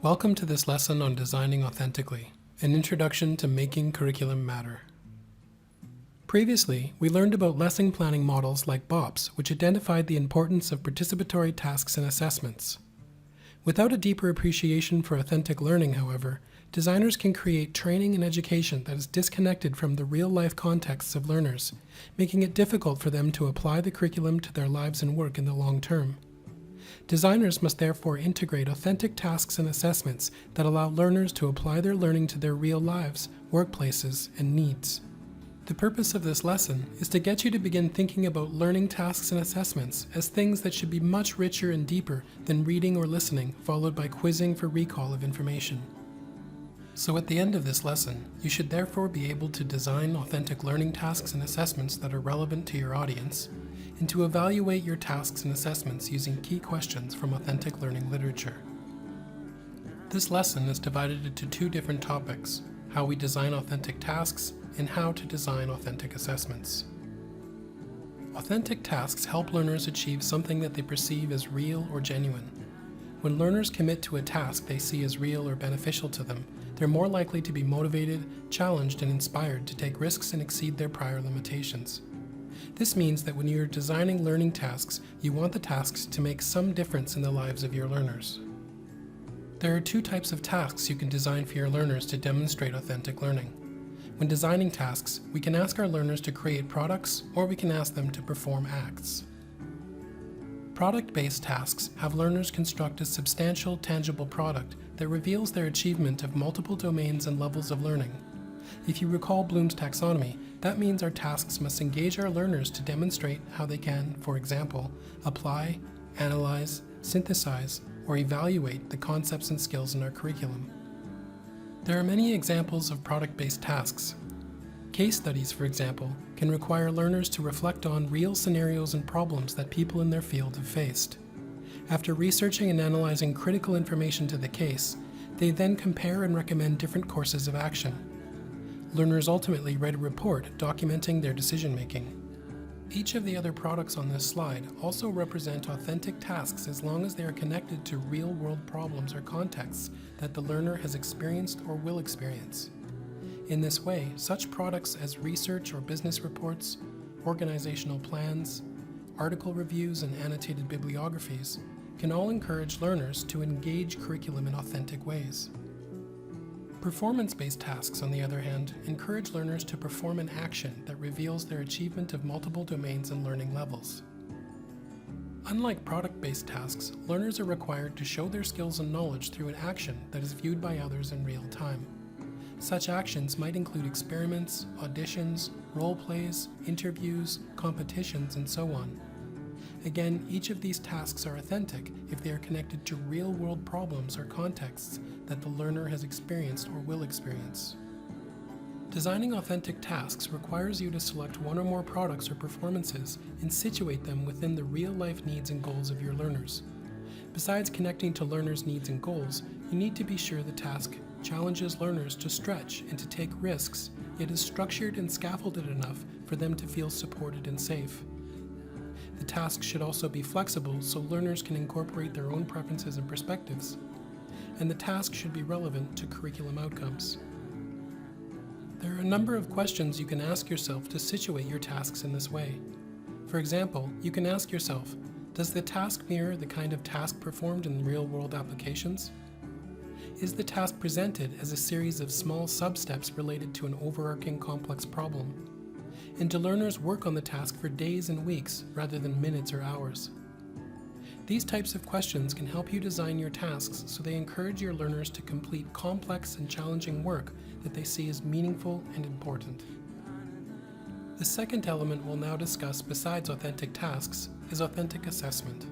Welcome to this lesson on designing authentically, an introduction to making curriculum matter. Previously, we learned about lesson planning models like BOPs, which identified the importance of participatory tasks and assessments. Without a deeper appreciation for authentic learning, however, designers can create training and education that is disconnected from the real-life contexts of learners, making it difficult for them to apply the curriculum to their lives and work in the long term. Designers must therefore integrate authentic tasks and assessments that allow learners to apply their learning to their real lives, workplaces, and needs. The purpose of this lesson is to get you to begin thinking about learning tasks and assessments as things that should be much richer and deeper than reading or listening, followed by quizzing for recall of information. So at the end of this lesson, you should therefore be able to design authentic learning tasks and assessments that are relevant to your audience, and to evaluate your tasks and assessments using key questions from authentic learning literature. This lesson is divided into two different topics: how we design authentic tasks and how to design authentic assessments. Authentic tasks help learners achieve something that they perceive as real or genuine. When learners commit to a task they see as real or beneficial to them, they're more likely to be motivated, challenged, and inspired to take risks and exceed their prior limitations. This means that when you're designing learning tasks, you want the tasks to make some difference in the lives of your learners. There are two types of tasks you can design for your learners to demonstrate authentic learning. When designing tasks, we can ask our learners to create products, or we can ask them to perform acts. Product-based tasks have learners construct a substantial, tangible product that reveals their achievement of multiple domains and levels of learning. If you recall Bloom's taxonomy, that means our tasks must engage our learners to demonstrate how they can, for example, apply, analyze, synthesize, or evaluate the concepts and skills in our curriculum. There are many examples of product-based tasks. Case studies, for example, can require learners to reflect on real scenarios and problems that people in their field have faced. After researching and analyzing critical information to the case, they then compare and recommend different courses of action. Learners ultimately write a report documenting their decision-making. Each of the other products on this slide also represent authentic tasks as long as they are connected to real-world problems or contexts that the learner has experienced or will experience. In this way, such products as research or business reports, organizational plans, article reviews, and annotated bibliographies can all encourage learners to engage curriculum in authentic ways. Performance-based tasks, on the other hand, encourage learners to perform an action that reveals their achievement of multiple domains and learning levels. Unlike product-based tasks, learners are required to show their skills and knowledge through an action that is viewed by others in real time. Such actions might include experiments, auditions, role plays, interviews, competitions, and so on. Again, each of these tasks are authentic if they are connected to real-world problems or contexts that the learner has experienced or will experience. Designing authentic tasks requires you to select one or more products or performances and situate them within the real-life needs and goals of your learners. Besides connecting to learners' needs and goals, you need to be sure the task challenges learners to stretch and to take risks, yet is structured and scaffolded enough for them to feel supported and safe. The task should also be flexible so learners can incorporate their own preferences and perspectives. And the task should be relevant to curriculum outcomes. There are a number of questions you can ask yourself to situate your tasks in this way. For example, you can ask yourself, does the task mirror the kind of task performed in real-world applications? Is the task presented as a series of small sub-steps related to an overarching complex problem? And do learners work on the task for days and weeks rather than minutes or hours? These types of questions can help you design your tasks so they encourage your learners to complete complex and challenging work that they see as meaningful and important. The second element we'll now discuss besides authentic tasks is authentic assessment.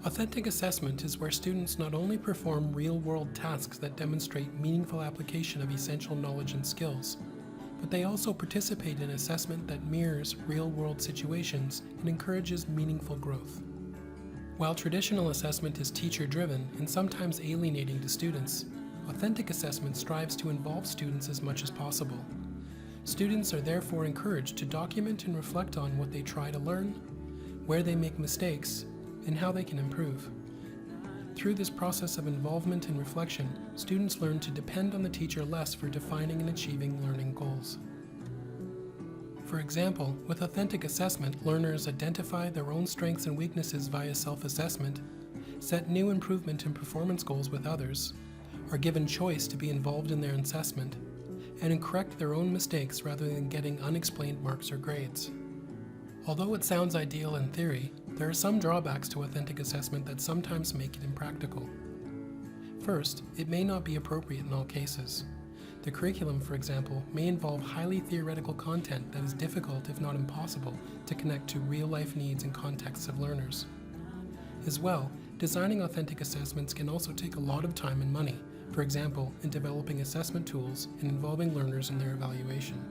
Authentic assessment is where students not only perform real-world tasks that demonstrate meaningful application of essential knowledge and skills, but they also participate in assessment that mirrors real-world situations and encourages meaningful growth. While traditional assessment is teacher-driven and sometimes alienating to students, authentic assessment strives to involve students as much as possible. Students are therefore encouraged to document and reflect on what they try to learn, where they make mistakes, and how they can improve. Through this process of involvement and reflection, students learn to depend on the teacher less for defining and achieving learning goals. For example, with authentic assessment, learners identify their own strengths and weaknesses via self-assessment, set new improvement and performance goals with others, are given choice to be involved in their assessment, and correct their own mistakes rather than getting unexplained marks or grades. Although it sounds ideal in theory, there are some drawbacks to authentic assessment that sometimes make it impractical. First, it may not be appropriate in all cases. The curriculum, for example, may involve highly theoretical content that is difficult, if not impossible, to connect to real-life needs and contexts of learners. As well, designing authentic assessments can also take a lot of time and money, for example, in developing assessment tools and involving learners in their evaluation.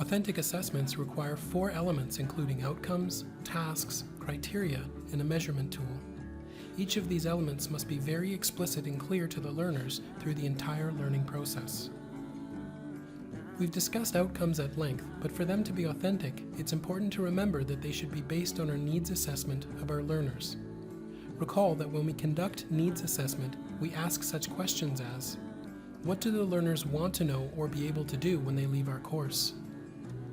Authentic assessments require 4 elements including outcomes, tasks, criteria, and a measurement tool. Each of these elements must be very explicit and clear to the learners through the entire learning process. We've discussed outcomes at length, but for them to be authentic, it's important to remember that they should be based on our needs assessment of our learners. Recall that when we conduct needs assessment, we ask such questions as, what do the learners want to know or be able to do when they leave our course?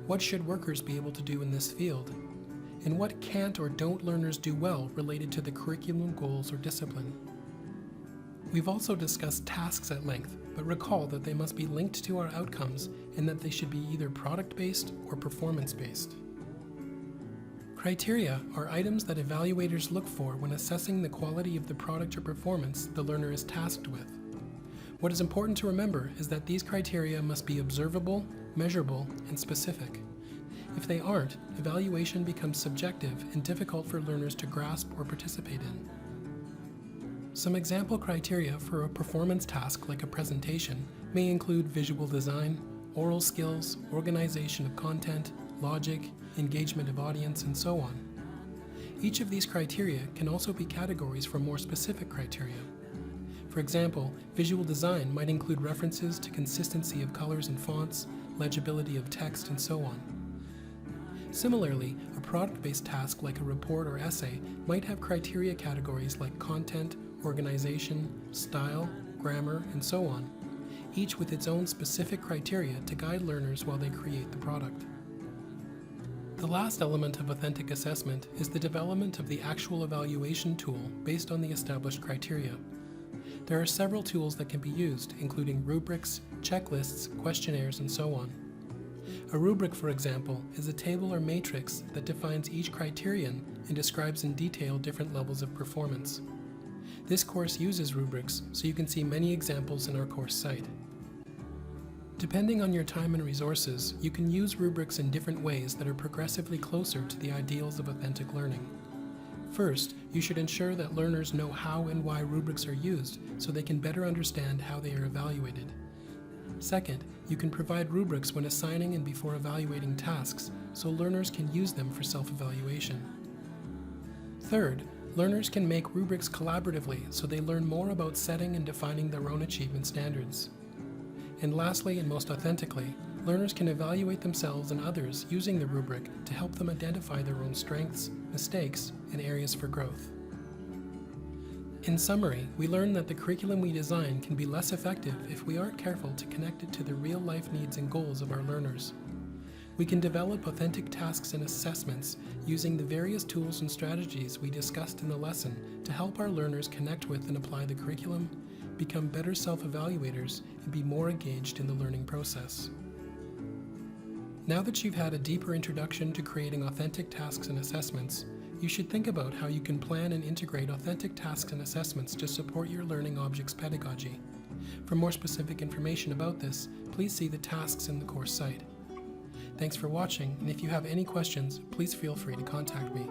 What should workers be able to do in this field? And what can't or don't learners do well related to the curriculum goals or discipline? We've also discussed tasks at length, but recall that they must be linked to our outcomes and that they should be either product-based or performance-based. Criteria are items that evaluators look for when assessing the quality of the product or performance the learner is tasked with. What is important to remember is that these criteria must be observable, measurable, and specific. If they aren't, evaluation becomes subjective and difficult for learners to grasp or participate in. Some example criteria for a performance task like a presentation may include visual design, oral skills, organization of content, logic, engagement of audience, and so on. Each of these criteria can also be categories for more specific criteria. For example, visual design might include references to consistency of colors and fonts, legibility of text, and so on. Similarly, a product-based task like a report or essay might have criteria categories like content, organization, style, grammar, and so on, each with its own specific criteria to guide learners while they create the product. The last element of authentic assessment is the development of the actual evaluation tool based on the established criteria. There are several tools that can be used, including rubrics, checklists, questionnaires, and so on. A rubric, for example, is a table or matrix that defines each criterion and describes in detail different levels of performance. This course uses rubrics, so you can see many examples in our course site. Depending on your time and resources, you can use rubrics in different ways that are progressively closer to the ideals of authentic learning. First, you should ensure that learners know how and why rubrics are used so they can better understand how they are evaluated. Second, you can provide rubrics when assigning and before evaluating tasks so learners can use them for self-evaluation. Third, learners can make rubrics collaboratively so they learn more about setting and defining their own achievement standards. And lastly, and most authentically, learners can evaluate themselves and others using the rubric to help them identify their own strengths, mistakes, and areas for growth. In summary, we learned that the curriculum we design can be less effective if we aren't careful to connect it to the real-life needs and goals of our learners. We can develop authentic tasks and assessments using the various tools and strategies we discussed in the lesson to help our learners connect with and apply the curriculum, become better self-evaluators, and be more engaged in the learning process. Now that you've had a deeper introduction to creating authentic tasks and assessments, you should think about how you can plan and integrate authentic tasks and assessments to support your learning objects pedagogy. For more specific information about this, please see the tasks in the course site. Thanks for watching, and if you have any questions, please feel free to contact me.